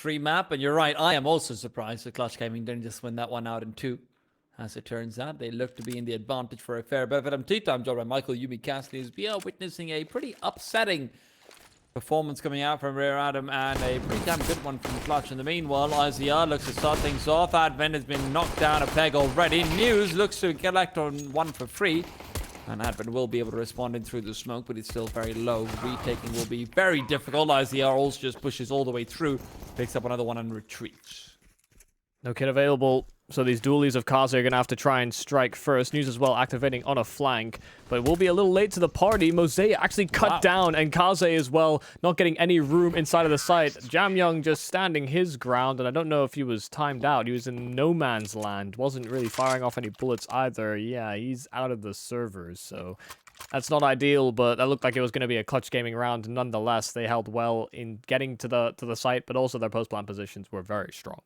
3 map. And you're right, I am also surprised that Clutch Gaming didn't just win that one out in 2. As it turns out, they look to be in the advantage for a fair bit of it. Tea-time job by Michael Yumi Cassidy. We are witnessing a pretty upsetting performance coming out from Rare Adam, and a pretty damn good one from Clutch. In the meanwhile, IZR looks to start things off. Advent has been knocked down a peg already. News looks to collect on one for free. And Advent will be able to respond in through the smoke, but it's still very low. Retaking will be very difficult. IZR also just pushes all the way through. Picks up another one and retreats. No kit available, so these dualies of Kaze are going to have to try and strike first. News as well activating on a flank, but it will be a little late to the party. Mosaic actually cut down, and Kaze as well, not getting any room inside of the site. Jamyoung just standing his ground, and I don't know if he was timed out. He was in no man's land, wasn't really firing off any bullets either. Yeah, he's out of the servers, so that's not ideal, but that looked like it was going to be a Clutch Gaming round. Nonetheless, they held well in getting to the site, but also their post-plant positions were very strong.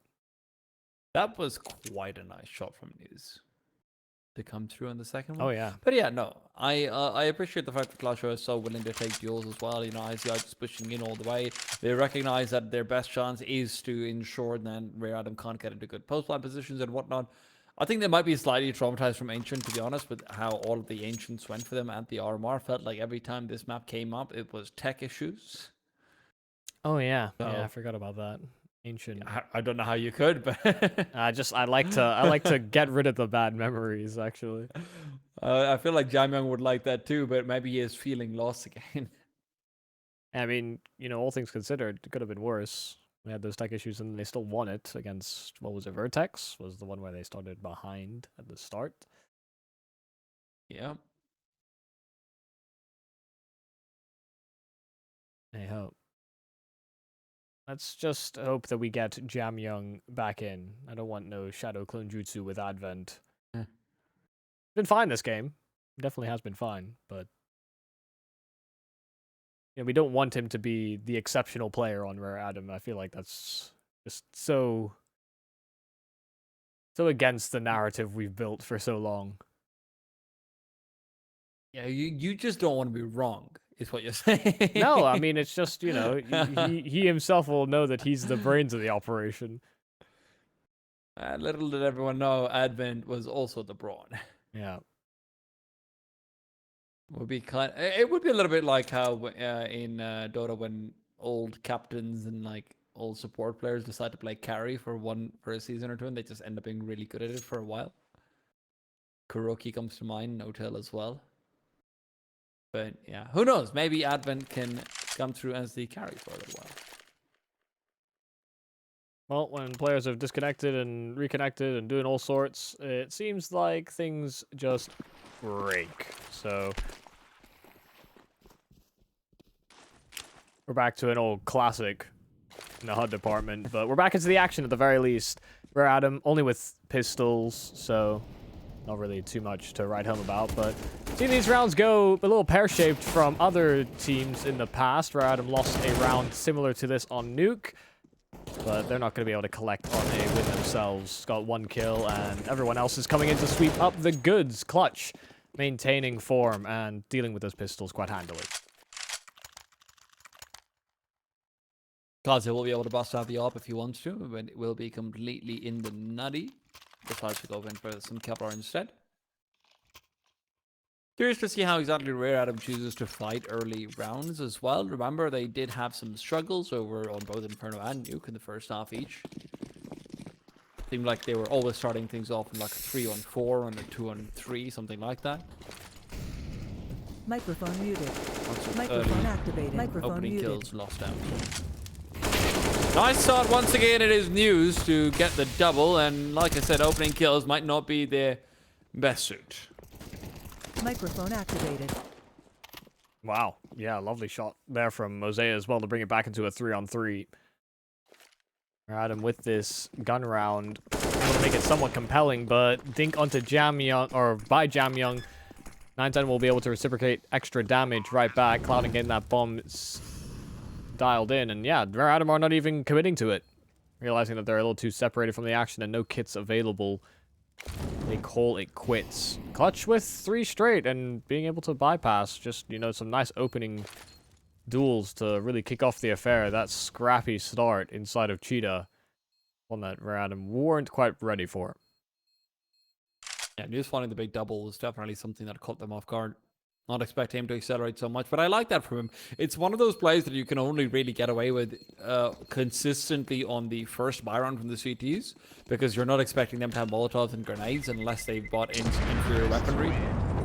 That was quite a nice shot from News to come through on the second one. Oh, yeah. But yeah, no, I appreciate the fact that Clash are so willing to take duels as well. You know, ICI just pushing in all the way. They recognize that their best chance is to ensure that Rare Adam can't get into good post-plant positions and whatnot. I think they might be slightly traumatized from Ancient, to be honest, with how all of the Ancients went for them at the RMR. Felt like every time this map came up, it was tech issues. Oh, yeah. So, yeah, I forgot about that. Ancient. I don't know how you could, but I like to get rid of the bad memories. Actually, I feel like Jamyoung would like that too, but maybe he is feeling lost again. I mean, you know, all things considered, it could have been worse. We had those tech issues, and they still won it against, what was it? Vertex was the one where they started behind at the start. Yeah. I hope. Let's just hope that we get Jamyoung back in. I don't want no Shadow Clone Jutsu with Advent. Been fine this game. Definitely has been fine, but you know, we don't want him to be the exceptional player on Rare Adam. I feel like that's just so against the narrative we've built for so long. Yeah, you just don't want to be wrong, is what you're saying. No, I mean, it's just, you know, he himself will know that he's the brains of the operation. Little did everyone know, Advent was also the brawn. Yeah. It would be a little bit like how in Dota, when old captains and like old support players decide to play carry for a season or two, and they just end up being really good at it for a while. Kuroki comes to mind, No-Tail as well. But yeah, who knows? Maybe Advent can come through as the carry for a little while. Well, when players have disconnected and reconnected and doing all sorts, it seems like things just break. So we're back to an old classic in the HUD department, but we're back into the action at the very least. Rare Adam only with pistols, so not really too much to write home about, but seeing these rounds go a little pear-shaped from other teams in the past. Rare Adam lost a round similar to this on Nuke, but they're not going to be able to collect on a win themselves. Got 1 kill, and everyone else is coming in to sweep up the goods. Clutch maintaining form and dealing with those pistols quite handily. Kaze will be able to bust out the AWP if he wants to, but it will be completely in the nutty. Decides to go in for some Kevlar instead. Curious to see how exactly Rare Adam chooses to fight early rounds as well. Remember, they did have some struggles over on both Inferno and Nuke in the first half each. Seemed like they were always starting things off in like a 3-on-4 and a 2-on-3, something like that. Microphone muted. Microphone activated. Microphone opening muted. kills lost out. Nice start once again. It is News to get the double, and like I said, opening kills might not be their best suit. Microphone activated. Wow. Yeah, lovely shot there from Mosaic as well to bring it back into a 3-on-3. Adam with this gun round, able to make it somewhat compelling, but dink onto Jamyoung, or by Jamyoung. 910 will be able to reciprocate extra damage right back. Cloud and getting that bomb dialed in, and yeah, Rare Adam are not even committing to it. Realizing that they're a little too separated from the action and no kits available, they call it quits. Clutch with 3 straight and being able to bypass just, you know, some nice opening duels to really kick off the affair. That scrappy start inside of Cheetah, one that Random weren't quite ready for. Yeah, just finding the big double was definitely something that caught them off guard. Not expecting him to accelerate so much, but I like that from him. It's one of those plays that you can only really get away with consistently on the first buy round from the CTs, because you're not expecting them to have Molotovs and grenades unless they've bought in inferior weaponry.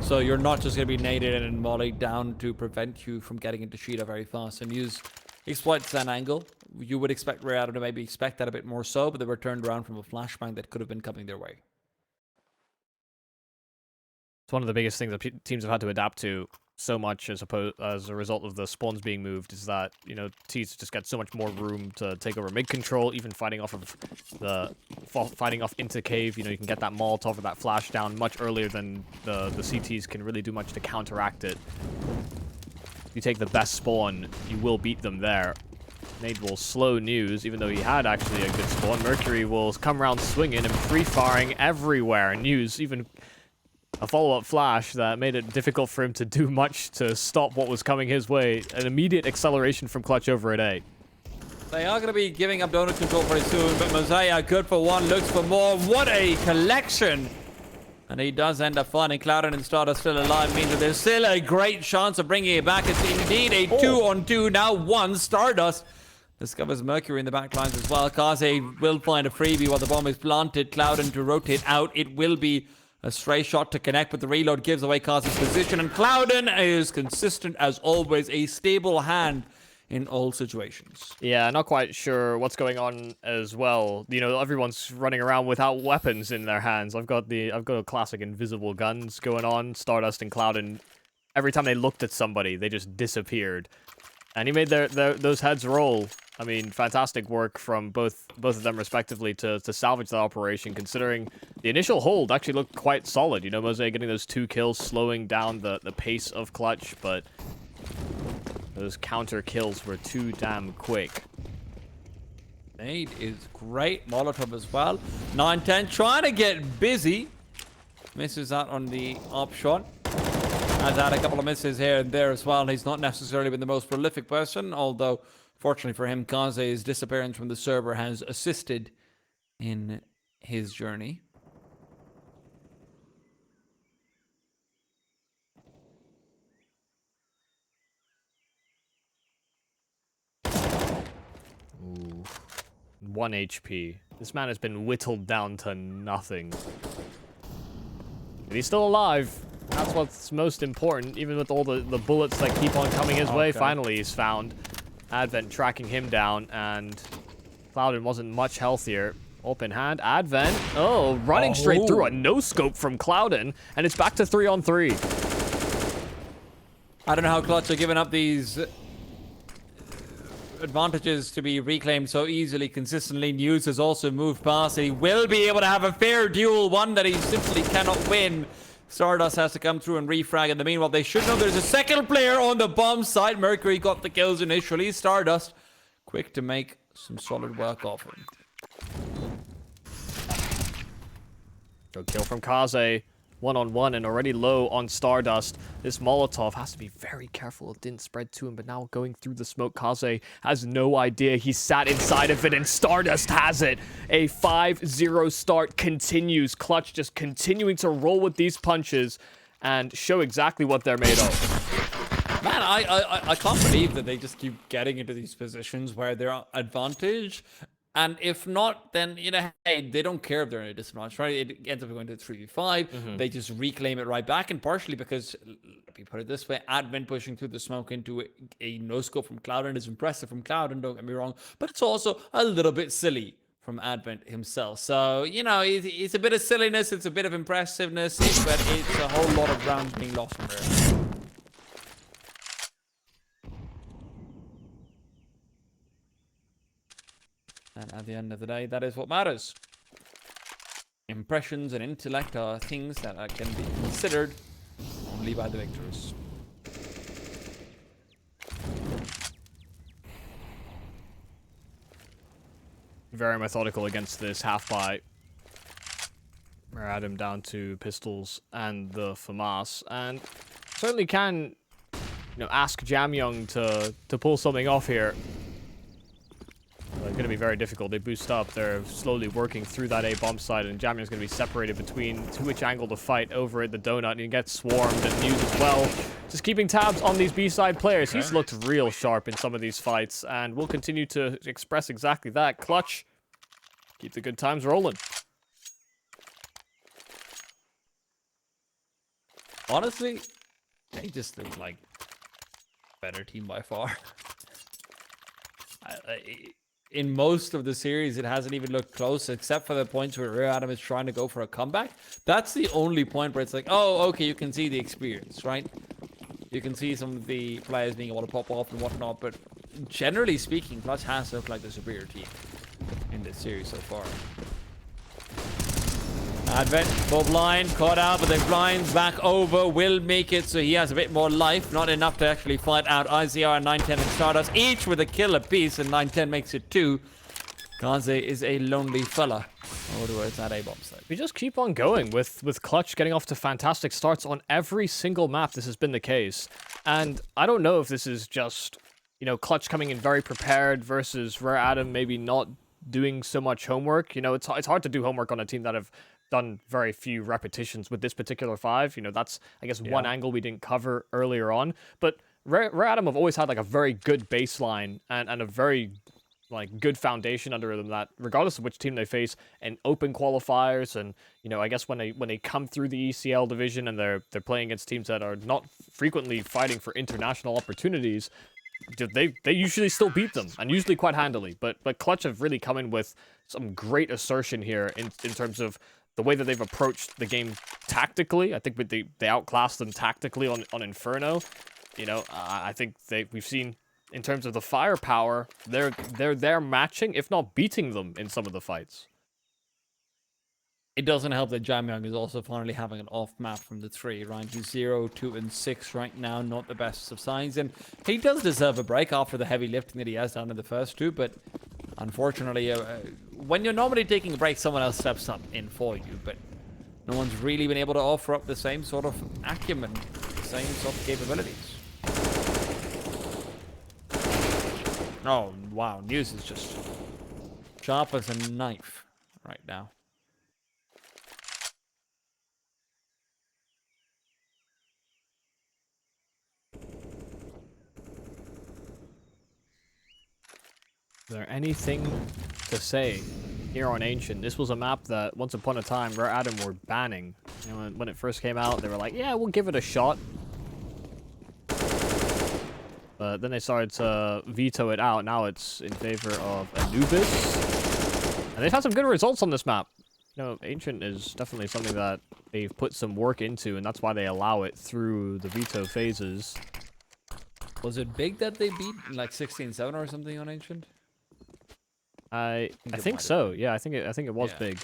So you're not just going to be naded and mollied down to prevent you from getting into Sheeta very fast and use exploits that angle. You would expect Rayado to maybe expect that a bit more so, but they were turned around from a flashbang that could have been coming their way. It's one of the biggest things that teams have had to adapt to so much as a result of the spawns being moved, is that, you know, teams just get so much more room to take over mid control, even fighting off into cave. You know, you can get that Molotov or that flash down much earlier than the CTs can really do much to counteract it. If you take the best spawn, you will beat them there. Nade will slow News, even though he had actually a good spawn. Mercury will come around swinging and free-firing everywhere. News even a follow-up flash that made it difficult for him to do much to stop what was coming his way. An immediate acceleration from Clutch over at A. They are going to be giving up donut control pretty soon, but Mosaic, good for one, looks for more. What a collection! And he does end up finding Clouden and Stardust still alive, means that there's still a great chance of bringing it back. It's indeed a 2-on-2, now 1. Stardust discovers Mercury in the back lines as well. Kaze will find a freebie while the bomb is planted. Clouden to rotate out. It will be a stray shot to connect, but the reload gives away Kaze's position. And Clouden is consistent as always, a stable hand in all situations. Yeah, not quite sure what's going on as well. You know, everyone's running around without weapons in their hands. I've got a classic invisible guns going on. Stardust and Clouden, every time they looked at somebody, they just disappeared. And he made those heads roll. I mean, fantastic work from both of them respectively to salvage that operation, considering the initial hold actually looked quite solid. You know, Mosaic getting those 2 kills, slowing down the pace of Clutch, but those counter kills were too damn quick. Nade is great. Molotov as well. 9-10 trying to get busy. Misses out on the op shot. Has had a couple of misses here and there as well. He's not necessarily been the most prolific person, although fortunately for him, Kaze's disappearance from the server has assisted in his journey. Ooh. 1 HP. This man has been whittled down to nothing. But he's still alive. That's what's most important, even with all the bullets that keep on coming his way. Finally, he's found. Advent tracking him down, and Clouden wasn't much healthier. Open hand, Advent. Oh, running straight through a no-scope from Clouden, and it's back to 3-on-3. I don't know how Clutch are giving up these advantages to be reclaimed so easily, consistently. News has also moved past. He will be able to have a fair duel, one that he simply cannot win. Stardust has to come through and refrag. In the meanwhile, they should know there's a second player on the bomb side. Mercury got the kills initially. Stardust quick to make some solid work of him. Good kill from Kaze. 1-on-1 and already low on Stardust. This Molotov has to be very careful it didn't spread to him, but now going through the smoke, Kaze has no idea. He sat inside of it, and Stardust has it. A 5-0 start continues. Clutch just continuing to roll with these punches and show exactly what they're made of. Man, I can't believe that they just keep getting into these positions where they're advantage. And if not, then, you know, hey, they don't care if they're in a disadvantage, right? It ends up going to 3v5. They just reclaim it right back. And partially because, let me put it this way, Advent pushing through the smoke into a no-scope from Clouden is impressive from Clouden, don't get me wrong. But it's also a little bit silly from Advent himself. So, you know, it's a bit of silliness, it's a bit of impressiveness, but it's a whole lot of rounds being lost from there. And at the end of the day, that is what matters. Impressions and intellect are things that can be considered only by the victors. Very methodical against this half-buy. We're at him down to pistols and the FAMAS, and certainly can ask Jamyoung to pull something off here. It's going to be very difficult. They boost up. They're slowly working through that A bomb site, and Jamyoung's going to be separated between which angle to fight over at the donut. And he gets swarmed and News as well. Just keeping tabs on these B-side players. Okay. He's looked real sharp in some of these fights, and will continue to express exactly that. Clutch. Keep the good times rolling. Honestly, they just look like better team by far. In most of the series, it hasn't even looked close, except for the points where Rear Adam is trying to go for a comeback. That's the only point where it's like, oh, okay, you can see the experience, right? You can see some of the players being able to pop off and whatnot, but generally speaking, Clutch has looked like the superior team in this series so far. Advent, full blind, caught out, but the blinds back over, will make it, so he has a bit more life, not enough to actually fight out IZR and 910 and Stardust, each with a kill apiece, and 910 makes it 2. Kaze is a lonely fella over towards that A-bomb site. We just keep on going with Clutch getting off to fantastic starts on every single map. This has been the case, and I don't know if this is just, Clutch coming in very prepared versus Rare Adam maybe not doing so much homework. It's hard to do homework on a team that have done very few repetitions with this particular 5. That's, I guess, one angle we didn't cover earlier on. But Rare Adam have always had like a very good baseline and a very good foundation under them that, regardless of which team they face in open qualifiers, and I guess when they come through the ECL division and they're playing against teams that are not frequently fighting for international opportunities, they usually still beat them, and usually quite handily. But Clutch have really come in with some great assertion here in terms of the way that they've approached the game tactically. I think they outclassed them tactically on Inferno. I think we've seen in terms of the firepower, they're matching, if not beating them in some of the fights. It doesn't help that Jamyoung is also finally having an off map from the 3, right? He's 0, 2, and 6 right now, not the best of signs, and he does deserve a break after the heavy lifting that he has done in the first 2, but unfortunately, when you're normally taking a break, someone else steps up in for you, but no one's really been able to offer up the same sort of acumen, the same sort of capabilities. Oh, wow, News is just sharp as a knife right now. Is there anything to say here on Ancient? This was a map that once upon a time Rare Adam were banning. When it first came out, they were like, yeah, we'll give it a shot. But then they started to veto it out. Now it's in favor of Anubis. And they've had some good results on this map. Ancient is definitely something that they've put some work into, and that's why they allow it through the veto phases. Was it big that they beat like 16-7 or something on Ancient? I think so. Yeah, I think it was big.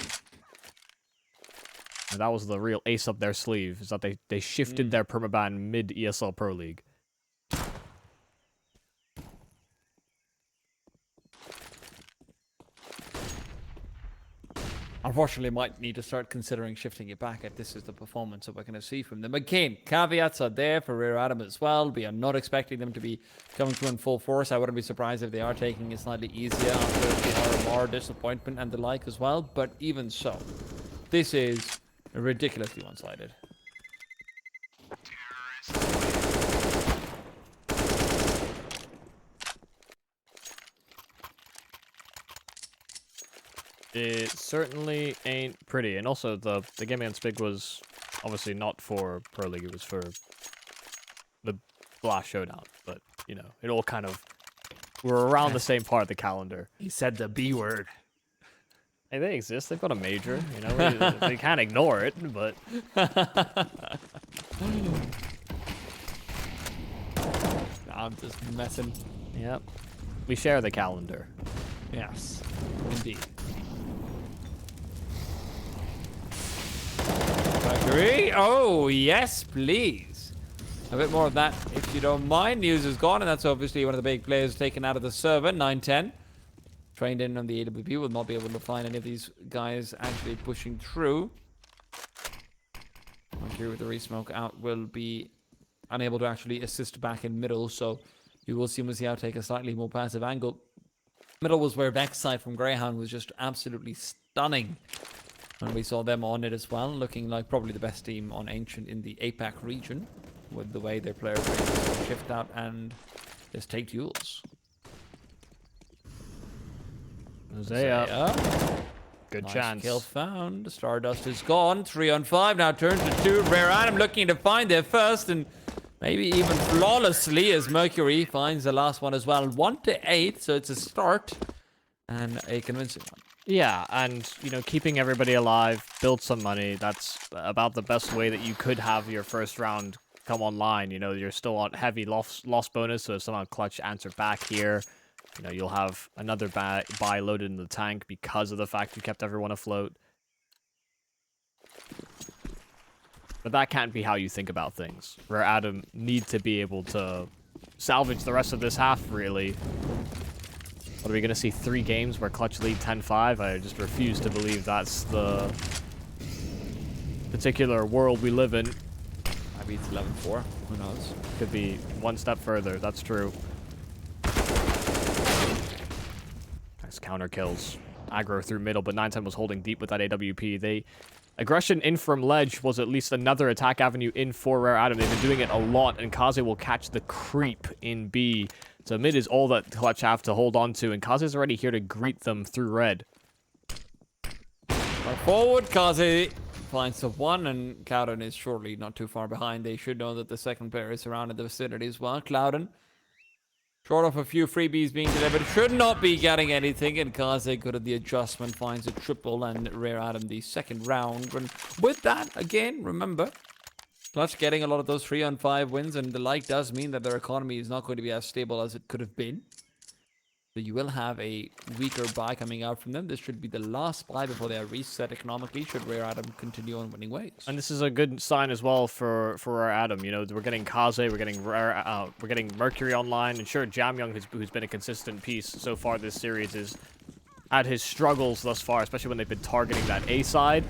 And that was the real ace up their sleeve, is that they shifted their permaban mid ESL Pro League. Unfortunately, might need to start considering shifting it back if this is the performance that we're going to see from them. Again, caveats are there for Rear Adam as well. We are not expecting them to be coming through in full force. I wouldn't be surprised if they are taking it slightly easier after the RMR disappointment and the like as well. But even so, this is ridiculously one-sided. It certainly ain't pretty. And also, the Game Against Big was obviously not for Pro League. It was for the Blast Showdown. But, it all kind of... We're around the same part of the calendar. He said the B word. Hey, they exist. They've got a major. They can't ignore it, but... I'm just messing. Yep. We share the calendar. Yes, indeed. Agree? Oh, yes, please. A bit more of that, if you don't mind. News is gone, and that's obviously one of the big players taken out of the server. 910. Trained in on the AWP. Will not be able to find any of these guys actually pushing through. Here with the resmoke out will be unable to actually assist back in middle. So you will see Musiao take a slightly more passive angle. Middle was where backside from Greyhound was just absolutely stunning. And we saw them on it as well, looking like probably the best team on Ancient in the APAC region, with the way their players were able to shift out and just take duels. Mosaic. Good Nice chance. Kill found. Stardust is gone. 3 on 5. Now turns to 2. Rare Adam looking to find their first and maybe even flawlessly as Mercury finds the last one as well. 1 to 8. So it's a start and a convincing one. Yeah, and, you know, keeping everybody alive, build some money. That's about the best way that you could have your first round come online. You know, you're still on heavy loss bonus, so if someone clutch answer back here, you know, you'll have another buy loaded in the tank because of the fact you kept everyone afloat. But that can't be how you think about things. Rare Adam need to be able to salvage the rest of this half, really. What, are we going to see 3 games where Clutch lead 10-5? I just refuse to believe that's the particular world we live in. Maybe it's 11-4. Who knows? Could be one step further. That's true. Nice counter kills. Aggro through middle, but 910 was holding deep with that AWP. Aggression in from ledge was at least another attack avenue in for Rare Adam. They've been doing it a lot, and Kaze will catch the creep in B. So mid is all that Clutch have to hold on to, and Kaze's already here to greet them through red. Right forward, Kaze finds the 1, and Clouden is surely not too far behind. They should know that the second player is around in the vicinity as well. Clouden, short of a few freebies being delivered, should not be getting anything, and Kaze, good at the adjustment, finds a triple, and Rare Adam the second round. And with that, again, remember, Clutch getting a lot of those 3 on 5 wins, and the like does mean that their economy is not going to be as stable as it could have been. So you will have a weaker buy coming out from them. This should be the last buy before they are reset economically, should Rare Adam continue on winning ways. And this is a good sign as well for Rare Adam. You know, we're getting Kaze, we're getting Mercury online, and sure, Jamyoung, who's been a consistent piece so far this series, is had his struggles thus far, especially when they've been targeting that A side.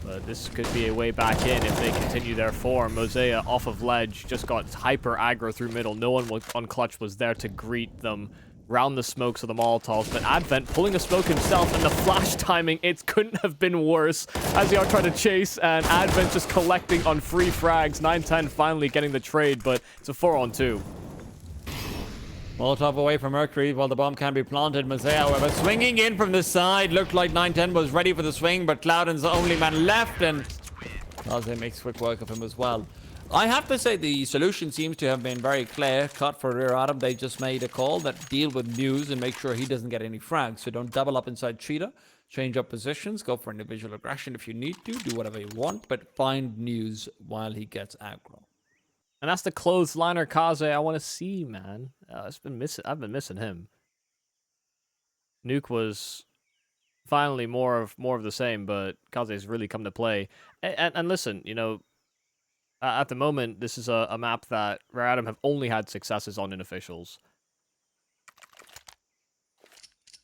But this could be a way back in if they continue their form. Mosaic off of ledge just got hyper aggro through middle. No one on Clutch was there to greet them. Round the smokes of the Molotovs, but Advent pulling a smoke himself, and the flash timing, it couldn't have been worse as they are trying to chase, and Advent just collecting on free frags. 910 finally getting the trade, but it's a 4-on-2. Molotov away from Mercury while the bomb can be planted. Mosaic, however, swinging in from the side. Looked like 910 was ready for the swing, but Clouden's the only man left, and Kaze makes quick work of him as well. I have to say the solution seems to have been very clear cut for Rare Adam. They just made a call that deal with News and make sure he doesn't get any frags. So don't double up inside Cheetah. Change up positions. Go for individual aggression if you need to. Do whatever you want, but find News while he gets aggro. And that's the clothesliner Kaze I want to see, man. I've been missing him. Nuke was finally more of the same, but Kaze's really come to play. And listen, you know, at the moment, this is a map that Rare Adam have only had successes on in officials.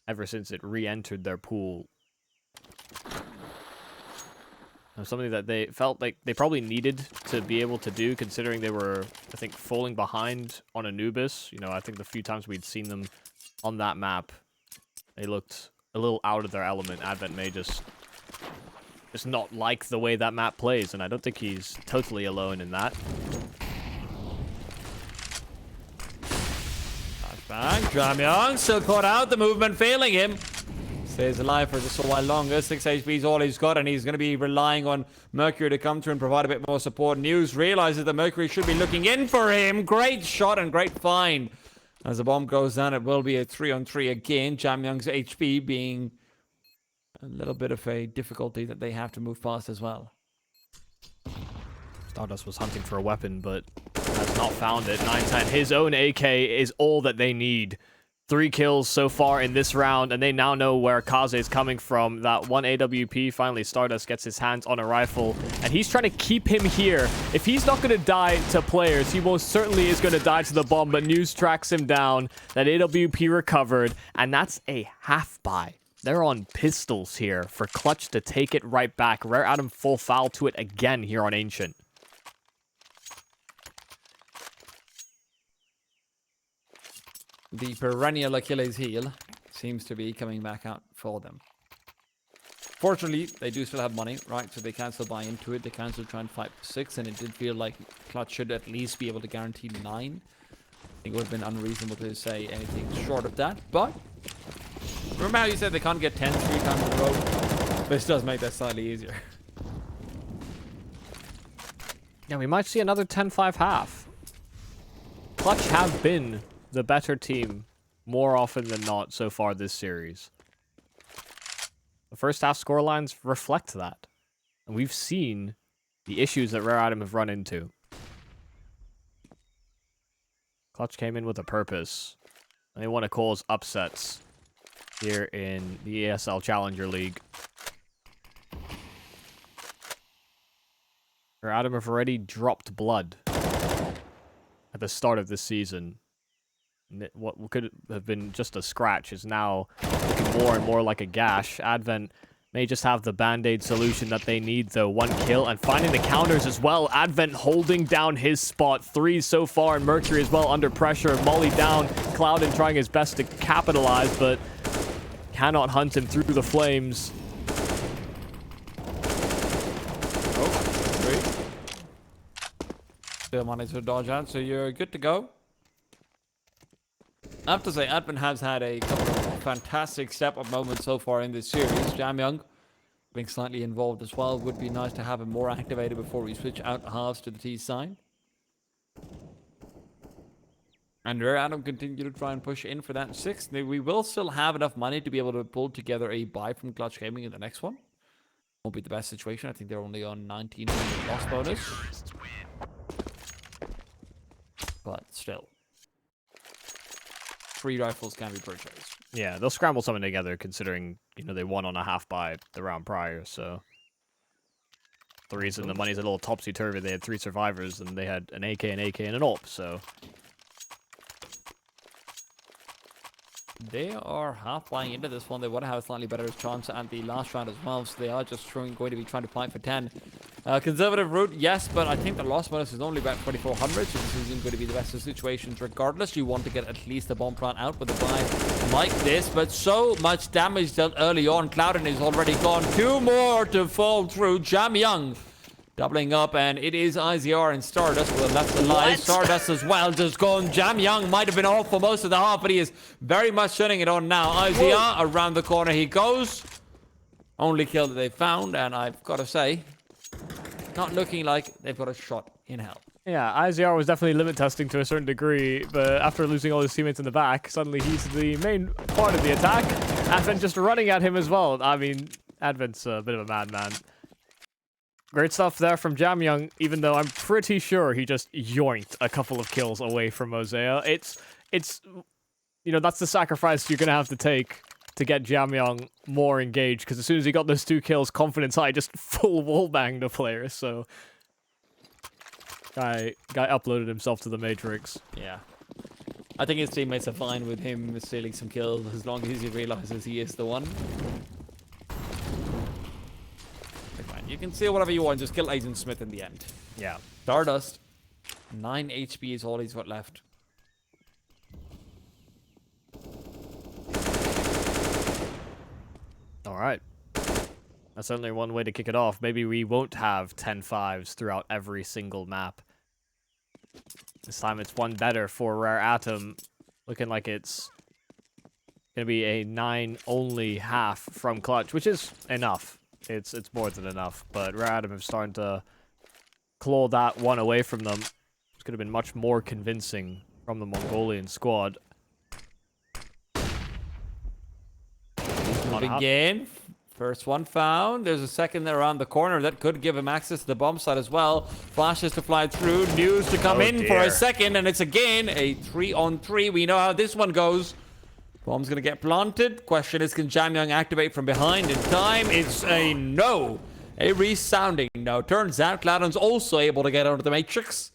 Ever since it re-entered their pool. Something that they felt like they probably needed to be able to do, considering they were, I think, falling behind on Anubis. You know, I think the few times we'd seen them on that map, they looked a little out of their element. Advent may just not like the way that map plays, and I don't think he's totally alone in that. Flashbang. Jamyoung still caught out. The movement failing him. Stays alive for just a while longer. 6 HP is all he's got, and he's going to be relying on Mercury to come through and provide a bit more support. News realizes that Mercury should be looking in for him. Great shot and great find. As the bomb goes down, it will be a 3-on-3 again. Jamyoung's HP being a little bit of a difficulty that they have to move past as well. Stardust was hunting for a weapon, but has not found it. 910, his own AK is all that they need. 3 kills so far in this round, and they now know where Kaze is coming from. That 1 AWP, finally Stardust gets his hands on a rifle, and he's trying to keep him here. If he's not going to die to players, he most certainly is going to die to the bomb, but News tracks him down. That AWP recovered, and that's a half buy. They're on pistols here for Clutch to take it right back. Rare Adam full foul to it again here on Ancient. The perennial Achilles heel seems to be coming back out for them. Fortunately, they do still have money, right? So they can still buy into it. They can still try and fight for 6, and it did feel like Clutch should at least be able to guarantee 9. I think it would have been unreasonable to say anything short of that, but remember how you said they can't get 10 3 times in a row? This does make that slightly easier. Yeah, we might see another 10-5 half. Clutch have been the better team more often than not so far this series. The first half scorelines reflect that. And we've seen the issues that Rare Atom have run into. Clutch came in with a purpose. And they want to cause upsets here in the ESL Challenger League. Rare Atom have already dropped blood at the start of this season. What could have been just a scratch is now looking more and more like a gash. Advent may just have the band-aid solution that they need, though. 1 kill and finding the counters as well. Advent holding down his spot. 3 so far, and Mercury as well under pressure. Molly down. Clouden trying his best to capitalize, but cannot hunt him through the flames. Oh, great. Still managed to dodge out, so you're good to go. I have to say, Advent has had a couple of fantastic step-up moments so far in this series. Jamyoung being slightly involved as well. Would be nice to have him more activated before we switch out halves to the T side. And Rare Atom continue to try and push in for that 6. We will still have enough money to be able to pull together a buy from Clutch Gaming in the next one. Won't be the best situation. I think they're only on 19 loss bonus. But still. 3 rifles can be purchased. Yeah, they'll scramble something together considering, you know, they won on a half buy the round prior, so. The reason the money's a little topsy-turvy, they had 3 survivors and they had an AK, and an AWP, so. They are half buying into this one. They want to have a slightly better chance at the last round as well, so they are just going to be trying to fight for 10. Conservative route, yes, but I think the loss bonus is only about 2,400, so this isn't going to be the best of situations. Regardless, you want to get at least the bomb plant out with a buy like this, but so much damage dealt early on. Clouden is already gone. 2 more to fall through. Jamyoung doubling up, and it is IZR and Stardust. Well, that's alive. Stardust as well, just gone. Jamyoung might have been off for most of the half, but he is very much turning it on now. IZR around the corner he goes. Only kill that they found, and I've got to say, not looking like they've got a shot in hell. Yeah, IZR was definitely limit testing to a certain degree, but after losing all his teammates in the back, suddenly he's the main part of the attack. Advent just running at him as well. I mean, Advent's a bit of a madman. Great stuff there from Jamyoung, even though I'm pretty sure he just yoinked a couple of kills away from Mosea. It's you know, that's the sacrifice you're going to have to take to get Jamyoung more engaged, because as soon as he got those 2 kills, confidence high, just full wallbanged a player, so. Guy uploaded himself to the Matrix. Yeah. I think his teammates are fine with him stealing some kills as long as he realizes he is the one. You can steal whatever you want, just kill Agent Smith in the end. Yeah. Stardust. 9 HP is all he's got left. Alright. That's certainly one way to kick it off. Maybe we won't have 10-5s throughout every single map. This time it's one better for Rare Atom. Looking like it's going to be a 9-only half from Clutch, which is enough. It's more than enough, but Rare Atom have started to claw that one away from them. It's could have been much more convincing from the Mongolian squad. Again, first one found. There's a second around the corner that could give him access to the bomb site as well. Flashes to fly through, news to come in for a second, and it's again a 3-on-3. We know how this one goes. Bomb's gonna get planted. Question is, can Jamyoung activate from behind in time? It's a no. A resounding no. Turns out Cloudon's also able to get out of the Matrix.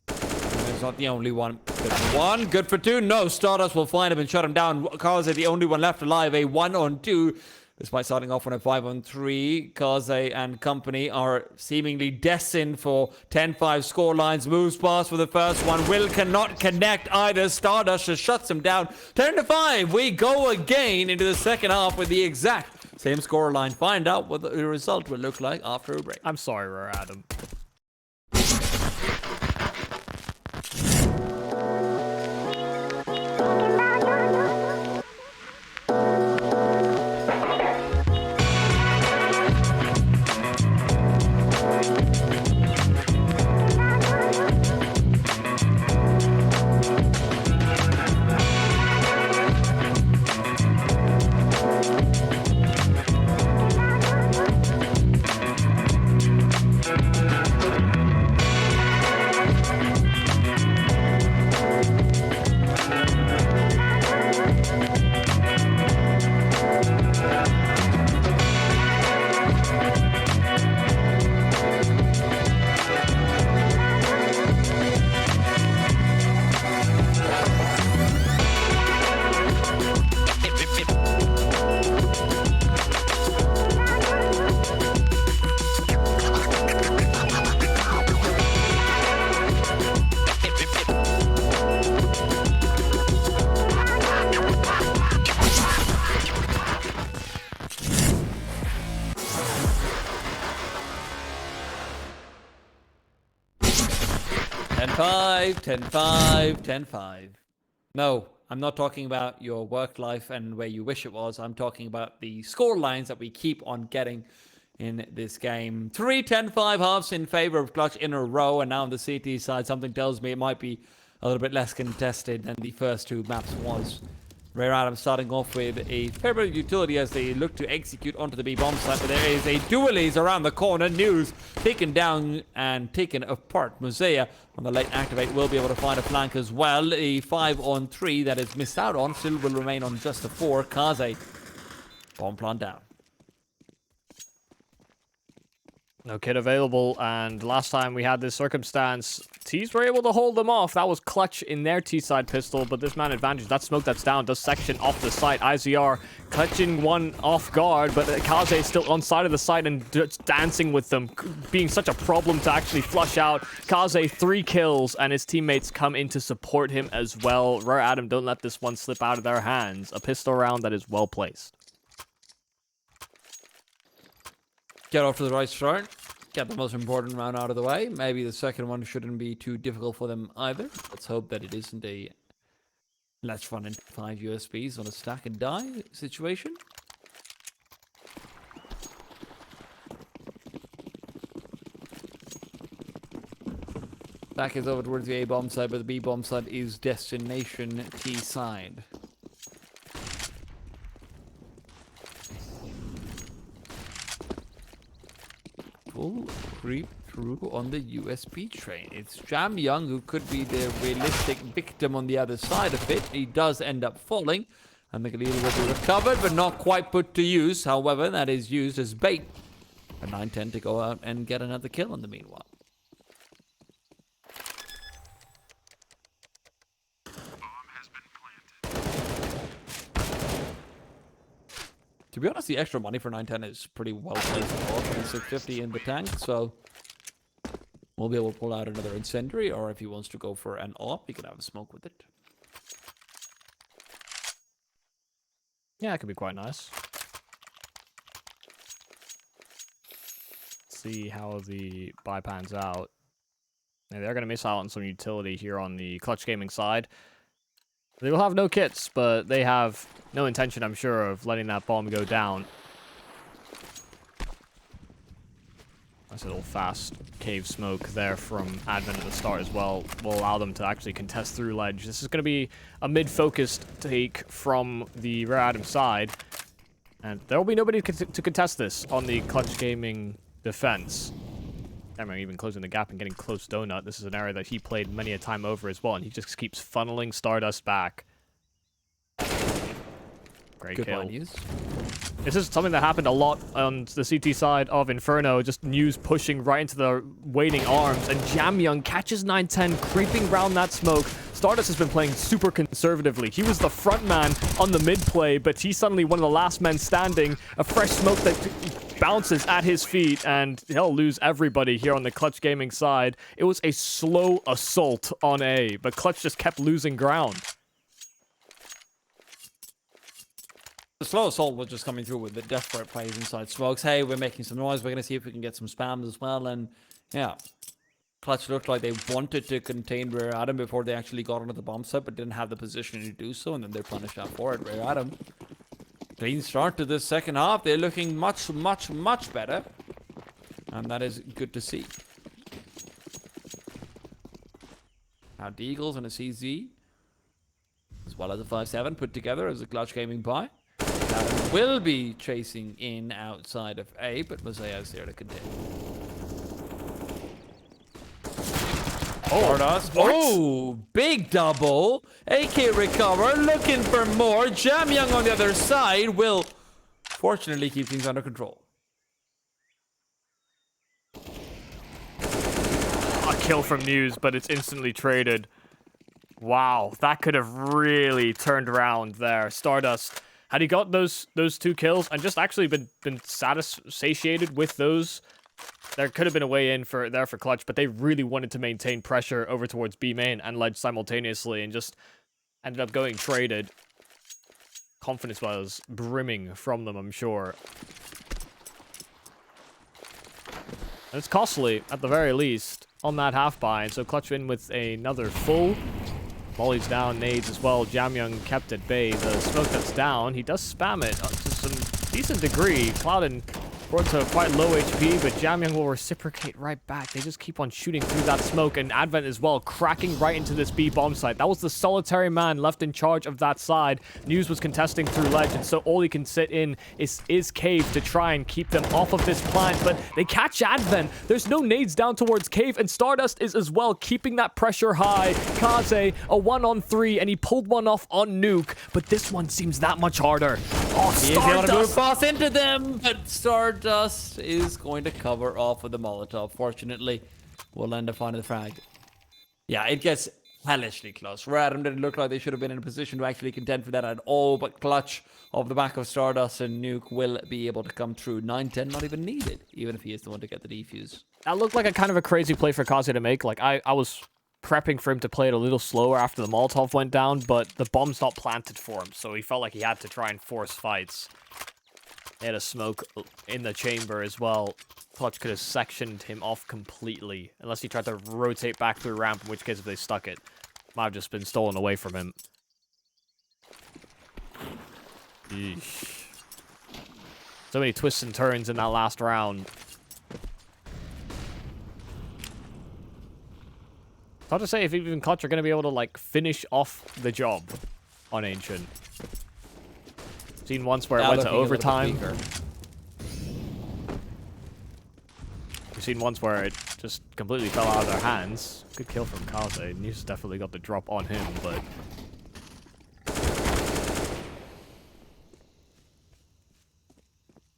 He's not the only one. Good for 1, good for 2. No, Stardust will find him and shut him down. Kaze the only one left alive. A 1-on-2. Despite starting off on a 5-on-3, Kaze and company are seemingly destined for 10-5 scorelines. Moves past for the first one. Will cannot connect either. Stardust just shuts him down. 10-5. We go again into the second half with the exact same scoreline. Find out what the result will look like after a break. I'm sorry, Rare Adam. Ten-five, 10-5, 10-5. No, I'm not talking about your work life and where you wish it was. I'm talking about the score lines that we keep on getting in this game. 3 10-5 halves in favor of Clutch in a row, and now on the CT side, something tells me it might be a little bit less contested than the first two maps was. Rare Adam starting off with a fair bit of utility as they look to execute onto the B bomb site, but there is a dualies around the corner. News taken down and taken apart. Mosaic on the late activate will be able to find a flank as well. A 5-on-3 that is missed out on still will remain on just a 4. Kaze bomb plant down. No kit available, and last time we had this circumstance, T's were able to hold them off. That was clutch in their T-side pistol, but this man advantage, that smoke that's down does section off the site. IZR clutching one off guard, but Kaze is still on side of the site and just dancing with them, being such a problem to actually flush out. Kaze 3 kills, and his teammates come in to support him as well. Rare Adam don't let this one slip out of their hands. A pistol round that is well placed. Get off to the right start. Get the most important round out of the way. Maybe the second one shouldn't be too difficult for them either. Let's hope that it isn't a let's run into 5 USBs on a stack and die situation. Back is over towards the A bomb side, but the B bomb side is destination T side. Full creep through on the USB train. It's Jam Young who could be the realistic victim on the other side of it. He does end up falling, and the Galil will be recovered, but not quite put to use. However, that is used as bait. A 9-10 to go out and get another kill in the meanwhile. To be honest, the extra money for 910 is pretty well placed. 650 in the tank, so we'll be able to pull out another incendiary, or if he wants to go for an AWP, he can have a smoke with it. Yeah, it could be quite nice. Let's see how the buy pans out. Yeah, they're going to miss out on some utility here on the Clutch Gaming side. They will have no kits, but they have no intention, I'm sure, of letting that bomb go down. Nice little fast cave smoke there from Advent at the start as well. Will allow them to actually contest through ledge. This is going to be a mid-focused take from the Rare Adam side. And there will be nobody to contest this on the Clutch Gaming defense. Cameron even closing the gap and getting close donut. This is an area that he played many a time over as well, and he just keeps funneling Stardust back. Great Good kill. use. This is something that happened a lot on the CT side of Inferno, just News pushing right into the waiting arms, and Jam Young catches 910, creeping around that smoke, Stardust has been playing super conservatively. He was the front man on the mid play, but he's suddenly one of the last men standing. A fresh smoke that bounces at his feet, and he'll lose everybody here on the Clutch Gaming side. It was a slow assault on A, but Clutch just kept losing ground. The slow assault was just coming through with the desperate plays inside smokes. Hey, we're making some noise. We're going to see if we can get some spams as well. And yeah, Clutch looked like they wanted to contain Rare Adam before they actually got onto the bomb site, but didn't have the position to do so. And then they're punished out for it. Rare Adam, clean start to this second half. They're looking much, much, much better. And that is good to see. Now, the Eagles and a CZ, as well as a 5-7 put together as a Clutch Gaming buy. Adam will be chasing in outside of A, but Mosaic is there to continue. Oh, big double. AK recover, looking for more. Jamyoung on the other side will fortunately keep things under control. A kill from News, but it's instantly traded. Wow, that could have really turned around there. Stardust, had he got those 2 kills and just actually been satiated with those, there could have been a way in for Clutch, but they really wanted to maintain pressure over towards B main and ledge simultaneously, and just ended up going traded. Confidence was brimming from them, I'm sure. And it's costly, at the very least, on that half buy, and so Clutch in with another full. Molly's down, nades as well. Jamyoung kept at bay. The smoke that's down, he does spam it to some decent degree. Cloudin brought to quite low HP, but Jamyoung will reciprocate right back. They just keep on shooting through that smoke, and Advent as well, cracking right into this B bomb site. That was the solitary man left in charge of that side. News was contesting through ledge, and so all he can sit in is Cave to try and keep them off of this plant, but they catch Advent. There's no nades down towards Cave, and Stardust is as well keeping that pressure high. Kaze, a 1-on-3, and he pulled one off on Nuke, but this one seems that much harder. Oh, Stardust! Move fast into them, but Stardust is going to cover off with the Molotov. Fortunately, we'll end up finding the frag. Yeah, it gets hellishly close. Rare Adam didn't look like they should have been in a position to actually contend for that at all, but Clutch off the back of Stardust and Nuke will be able to come through. 9-10 not even needed, even if he is the one to get the defuse. That looked like a kind of a crazy play for Kaze to make. Like, I was prepping for him to play it a little slower after the Molotov went down, but the bomb's not planted for him, so he felt like he had to try and force fights. They had a smoke in the chamber as well. Clutch could have sectioned him off completely, unless he tried to rotate back through ramp, in which case if they stuck it, might have just been stolen away from him. Eesh. So many twists and turns in that last round. It's hard to say if even Clutch are going to be able to, like, finish off the job on Ancient. Seen once where it went to overtime. We've seen once where it just completely fell out of their hands. Good kill from Kaze. News definitely got the drop on him, but...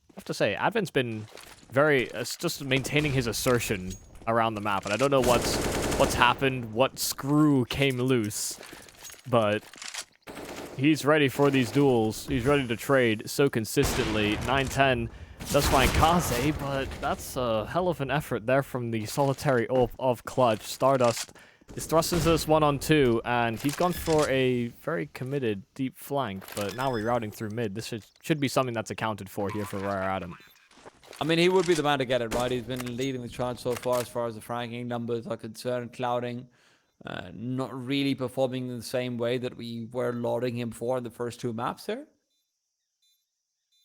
I have to say, Advent's been very... just maintaining his assertion around the map, and I don't know what's happened, what screw came loose, but he's ready for these duels. He's ready to trade so consistently. 9-10 does find Kaze, but that's a hell of an effort there from the solitary of Clutch. Stardust is thrust into this 1-on-2, and he's gone for a very committed deep flank, but now rerouting through mid. This should be something that's accounted for here for Rare Adam. I mean, he would be the man to get it, right? He's been leading the charge so far as the fragging numbers are concerned. Clouding, not really performing in the same way that we were lauding him for in the first 2 maps there.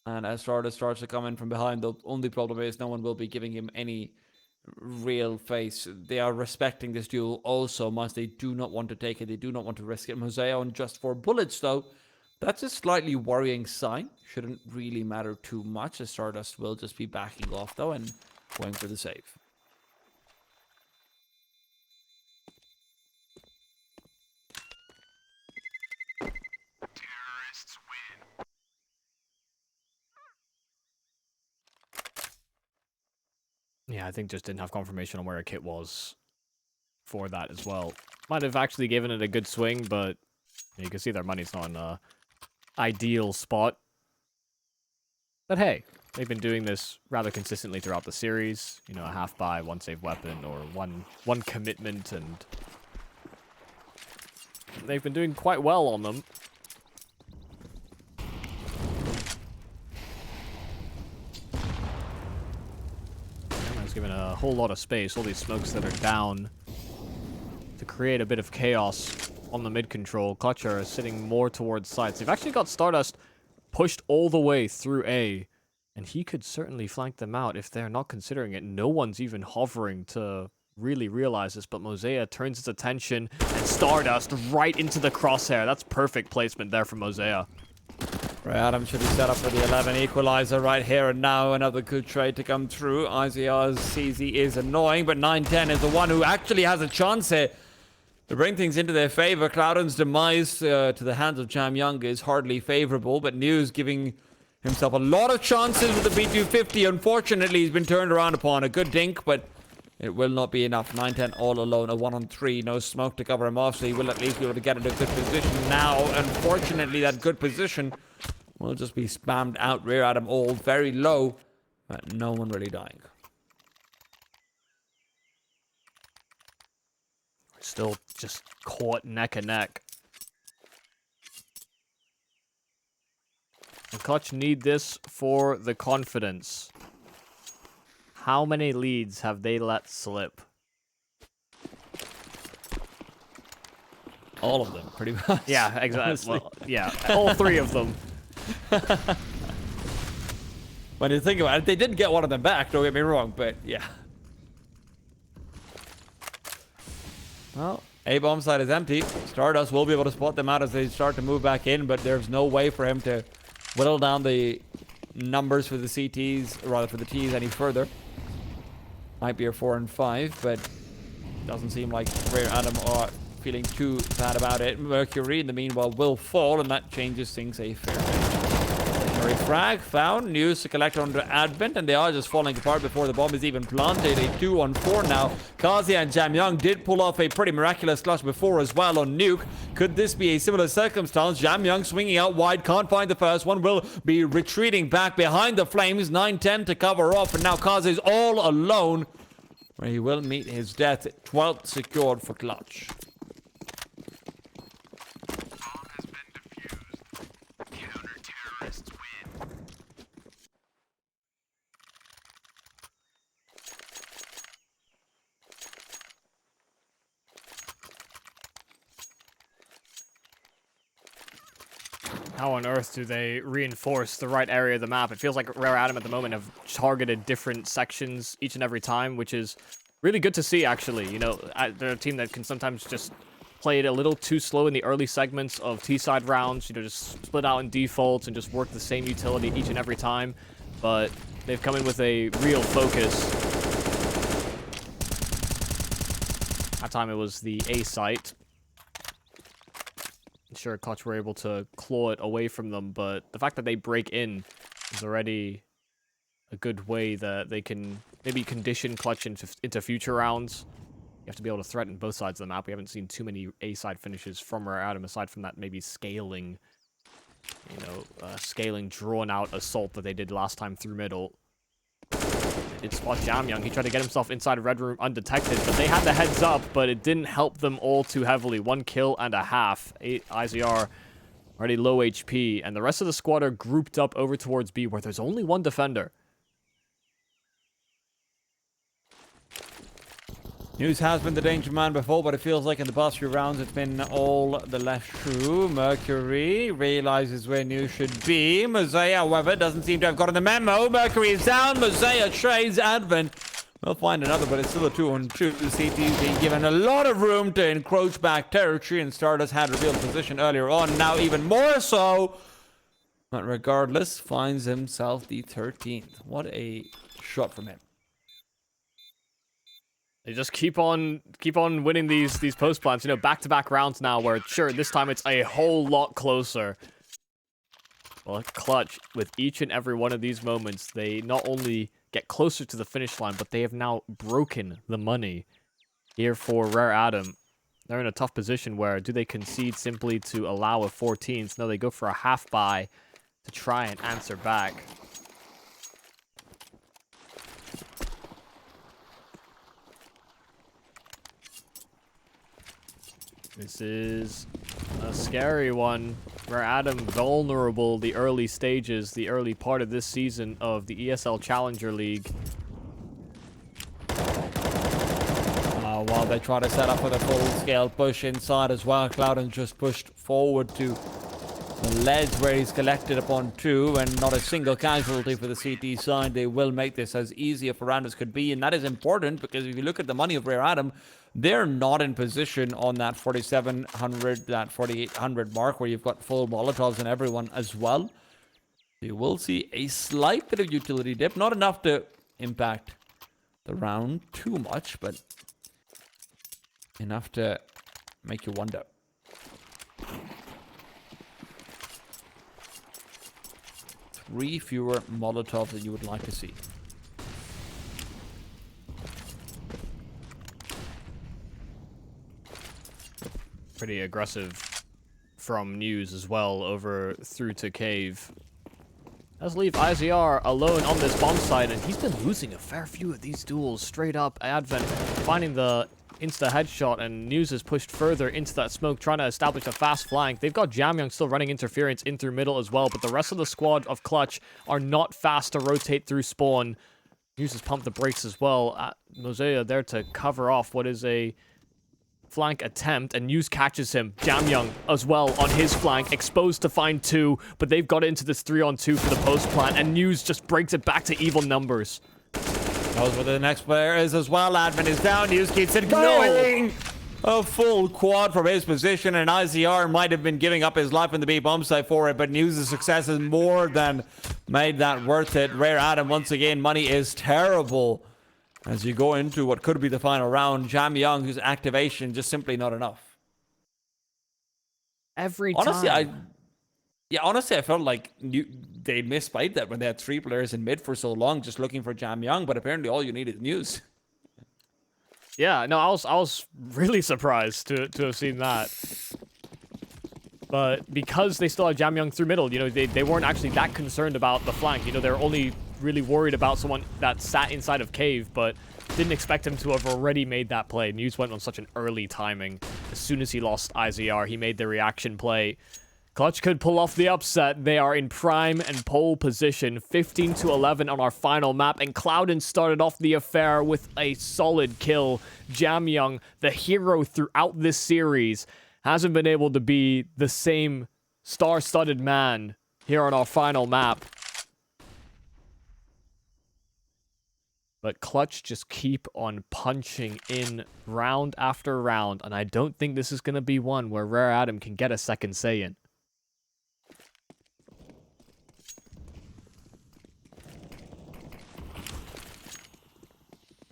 And as Stardust starts to come in from behind, the only problem is no one will be giving him any real face. They are respecting this duel also much. They do not want to take it. They do not want to risk it. Mosaic on just 4 bullets, though. That's a slightly worrying sign. Shouldn't really matter too much, as Stardust will just be backing off, though, and going for the save. Terrorists win. Yeah, I think just didn't have confirmation on where a kit was for that as well. Might have actually given it a good swing, but you can see their money's not in an ideal spot. But hey, they've been doing this rather consistently throughout the series. You know, a half buy, one save weapon, or one commitment, and they've been doing quite well on them. It's given a whole lot of space, all these smokes that are down, to create a bit of chaos on the mid control. Clutch are sitting more towards sides. They've actually got Stardust pushed all the way through A, and he could certainly flank them out if they're not considering it. No one's even hovering to really realize this, but Mosea turns his attention, and Stardust right into the crosshair. That's perfect placement there from Mosea. Right, Adam should be set up for the 11 equalizer right here and now. Another good trade to come through. IZR's CZ is annoying, but 9-10 is the one who actually has a chance here to bring things into their favor. Cloudon's demise to the hands of Jam Young is hardly favorable, but News giving himself a lot of chances with the B250. Unfortunately, he's been turned around upon. A good dink, but it will not be enough. 9-10 all alone, a 1-on-3, no smoke to cover him off, so he will at least be able to get into a good position now. Unfortunately, that good position will just be spammed out. Rear Adam all very low, but no one really dying. Still just caught neck and neck. And Clutch need this for the confidence. How many leads have they let slip? All of them, pretty much. Yeah, exactly. Well, yeah, all three of them. When you think about it, they did get one of them back, don't get me wrong, but yeah. Well, A-bomb side is empty. Stardust will be able to spot them out as they start to move back in, but there's no way for him to whittle down the numbers for the CTs, or rather for the Ts, any further. Might be a 4 and 5, but doesn't seem like Rare Adam are feeling too bad about it. Mercury, in the meanwhile, will fall, and that changes things a fair bit. Murray frag found, news to collect under Advent, and they are just falling apart before the bomb is even planted. A 2-on-4 now. Kazi and Jam Young did pull off a pretty miraculous clutch before as well on Nuke. Could this be a similar circumstance? Jam Young swinging out wide, can't find the first one, will be retreating back behind the flames. 9-10 to cover off, and now Kazi is all alone, where he will meet his death. 12th secured for Clutch. How on earth do they reinforce the right area of the map? It feels like Rare Adam at the moment have targeted different sections each and every time, which is really good to see, actually. You know, they're a team that can sometimes just play it a little too slow in the early segments of T-side rounds, you know, just split out in defaults and just work the same utility each and every time. But they've come in with a real focus. That time it was the A site. Sure, Clutch were able to claw it away from them, but the fact that they break in is already a good way that they can maybe condition Clutch into future rounds. You have to be able to threaten both sides of the map. We haven't seen too many A-side finishes from Rare Adam, aside from that maybe scaling, scaling drawn-out assault that they did last time through middle. They did spot Jam Young. He tried to get himself inside Red Room undetected, but they had the heads up, but it didn't help them all too heavily. 1 kill and a half. IZR already low HP, and the rest of the squad are grouped up over towards B, where there's only one defender. News has been the danger man before, but it feels like in the past few rounds it's been all the less true. Mercury realizes where News should be. Mosea, however, doesn't seem to have gotten the memo. Mercury is down. Mosea trades Advent. We'll find another, but it's still a 2-on-2. The CT being given a lot of room to encroach back territory, and Stardust had revealed position earlier on. Now even more so. But regardless, finds himself the 13th. What a shot from him. They just keep on winning these post plants, you know, back-to-back rounds now where, sure, this time it's a whole lot closer. Well, Clutch, with each and every one of these moments, they not only get closer to the finish line, but they have now broken the money here for Rare Adam. They're in a tough position where do they concede simply to allow a 14th? No, they go for a half buy to try and answer back. This is a scary one. Rare Atom vulnerable the early stages, the early part of this season of the ESL Challenger League. While they try to set up for the full-scale push inside as well, Clouden just pushed forward to the ledge where he's collected upon 2, and not a single casualty for the CT side. They will make this as easy for round as could be, and that is important because if you look at the money of Rare Atom, they're not in position on that 4,700, that 4,800 mark where you've got full Molotovs and everyone as well. You will see a slight bit of utility dip, not enough to impact the round too much, but enough to make you wonder. Three fewer Molotovs that you would like to see. Pretty aggressive from News as well over through to Cave. Let's leave IZR alone on this bomb site, and he's been losing a fair few of these duels straight up. Advent finding the insta headshot, and News is pushed further into that smoke, trying to establish a fast flank. They've got Jamyoung still running interference in through middle as well, but the rest of the squad of Clutch are not fast to rotate through spawn. News has pumped the brakes as well. Mosea there to cover off what is a flank attempt, and News catches him. Jamyoung as well on his flank, exposed to find 2, but they've got into this 3-on-2 for the post plant, and News just breaks it back to even numbers. Knows where the next player is as well. Advent is down. News keeps it going. A full quad from his position, and IZR might have been giving up his life in the B bomb site for it, but News' success has more than made that worth it. Rare Atom, once again, money is terrible as you go into what could be the final round. Jamyoung, whose activation just simply not enough. Every honestly, time. Honestly, I felt like they misplayed that when they had 3 players in mid for so long, just looking for Jamyoung, but apparently all you need is News. Yeah, no, I was really surprised to have seen that. But because they still have Jamyoung through middle, you know, they weren't actually that concerned about the flank. You know, they're only really worried about someone that sat inside of Cave, but didn't expect him to have already made that play. News went on such an early timing. As soon as he lost IZR, he made the reaction play. Clutch could pull off the upset. They are in prime and pole position, 15-11 on our final map, and Clouden started off the affair with a solid kill. Jamyoung, the hero throughout this series, hasn't been able to be the same star-studded man here on our final map. But Clutch just keep on punching in round after round, and I don't think this is going to be one where Rare Atom can get a second say in.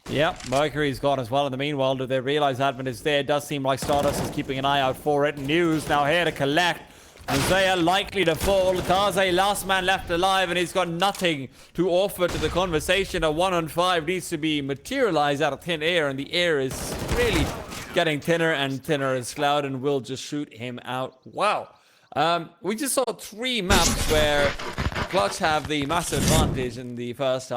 Yep, Mercury's gone as well. In the meanwhile, do they realize Advent is there? It does seem like Stardust is keeping an eye out for it. News now here to collect. Isaiah likely to fall. Kaze, last man left alive, and he's got nothing to offer to the conversation. A 1-on-5 needs to be materialized out of thin air, and the air is really getting thinner and thinner as Clouden will just shoot him out. Wow. We just saw 3 maps where Clutch have the massive advantage in the first half.